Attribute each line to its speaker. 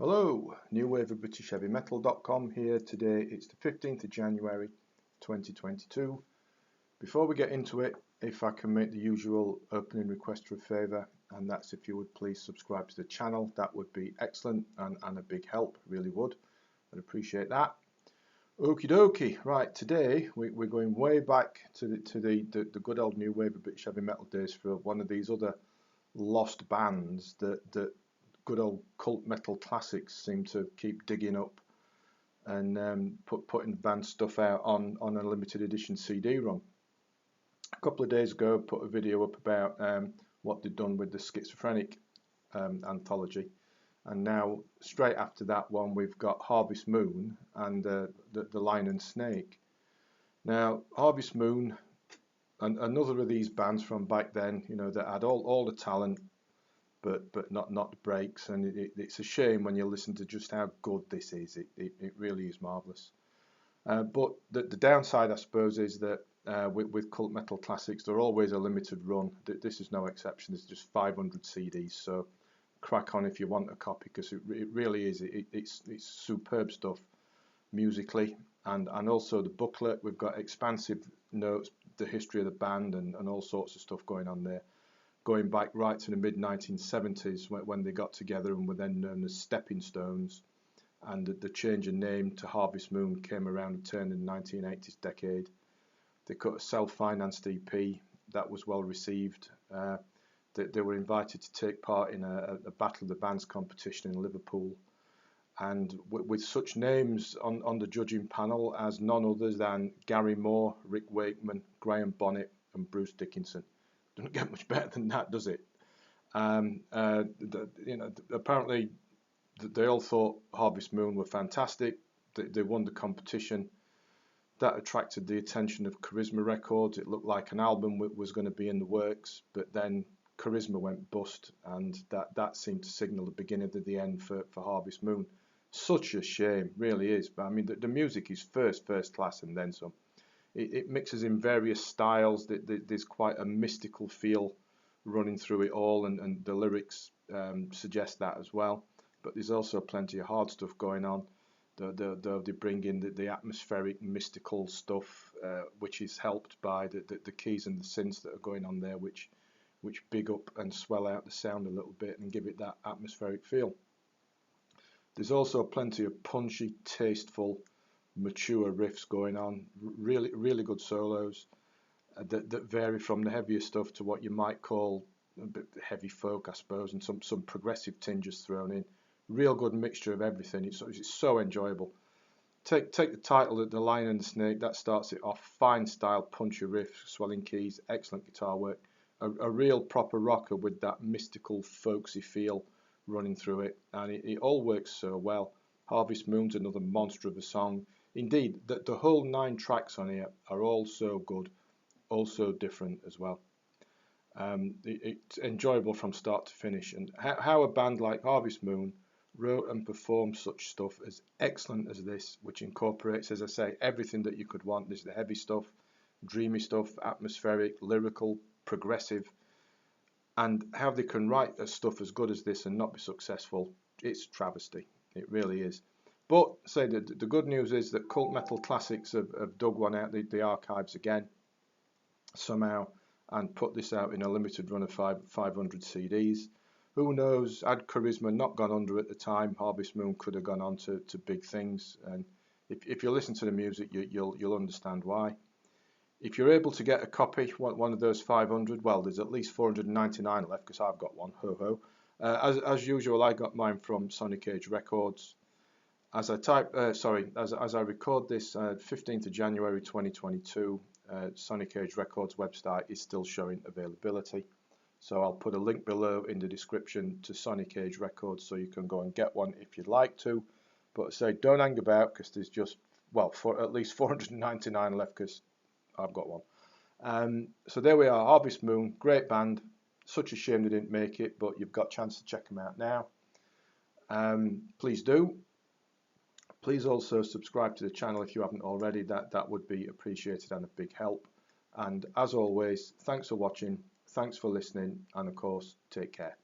Speaker 1: Hello, New Wave of British Heavy Metal.com here. Today it's the 15th of January 2022. Before we get into it, if I can make the usual opening request for a favour, and that's if you would please subscribe to the channel. That would be excellent and a big help, really would. I'd appreciate that. Okie dokie, right, today we're going way back to the good old New Wave of British Heavy Metal days for one of these other lost bands that good old cult metal classics seem to keep digging up and putting band stuff out on a limited edition CD-ROM. A couple of days ago, I put a video up about what they'd done with the Schizophrenic anthology, and now straight after that one we've got Harvest Moon and the Lion and Snake. Now Harvest Moon, another of these bands from back then, you know, that had all the talent, but not the breaks, and it's a shame when you listen to just how good this is. It really is marvellous. But the downside, I suppose, is that with cult metal classics, they're always a limited run. This is no exception. There's just 500 CDs, so crack on if you want a copy, because it really is. It's superb stuff musically, and also the booklet. We've got expansive notes, the history of the band, and all sorts of stuff going on there, going back right to the mid-1970s when they got together and were then known as Stepping Stones, and the change of name to Harvest Moon came around the turn of the 1980s decade. They cut a self-financed EP that was well received. They were invited to take part in a Battle of the Bands competition in Liverpool, and with such names on the judging panel as none other than Gary Moore, Rick Wakeman, Graham Bonnet and Bruce Dickinson. Doesn't get much better than that, does it? Apparently they all thought Harvest Moon were fantastic. They won the competition. That attracted the attention of Charisma Records. It looked like an album was going to be in the works, but then Charisma went bust, and that seemed to signal the beginning of the end for Harvest Moon. Such a shame, really is. But I mean, the music is first class and then some. It mixes in various styles. There's quite a mystical feel running through it all, and the lyrics suggest that as well. But there's also plenty of hard stuff going on. They bring in the atmospheric, mystical stuff, which is helped by the keys and the synths that are going on there, which big up and swell out the sound a little bit and give it that atmospheric feel. There's also plenty of punchy, tasteful, mature riffs going on, really good solos that vary from the heavier stuff to what you might call a bit heavy folk, I suppose, and some progressive tinges thrown in. Real good mixture of everything. It's so enjoyable. Take the title of The Lion and the Snake. That starts it off. Fine style, punchy riff, swelling keys, excellent guitar work. A real proper rocker with that mystical, folksy feel running through it, and it all works so well. Harvest Moon's another monster of a song. Indeed, the whole 9 tracks on here are all so good, also different as well. It's enjoyable from start to finish, and how a band like Harvest Moon wrote and performed such stuff as excellent as this, which incorporates, as I say, everything that you could want. There's the heavy stuff, dreamy stuff, atmospheric, lyrical, progressive, and how they can write stuff as good as this and not be successful. It's a travesty. It really is. But say the good news is that Cult Metal Classics have dug one out the archives again somehow and put this out in a limited run of 500 CDs. Who knows, had Charisma not gone under at the time, Harvest Moon could have gone on to big things, and if you listen to the music, you'll understand why. If you're able to get a copy, one of those 500, well, there's at least 499 left, because I've got one, ho ho. As usual, I got mine from Sonic Age Records. As I record this, 15th of January 2022, Sonic Age Records website is still showing availability. So I'll put a link below in the description to Sonic Age Records, so you can go and get one if you'd like to. But say, don't hang about, because there's just, well, for at least 499 left, because I've got one. So there we are, Harvest Moon, great band. Such a shame they didn't make it, but you've got a chance to check them out now. Please do. Please also subscribe to the channel if you haven't already. That would be appreciated and a big help. And as always, thanks for watching, thanks for listening, and of course, take care.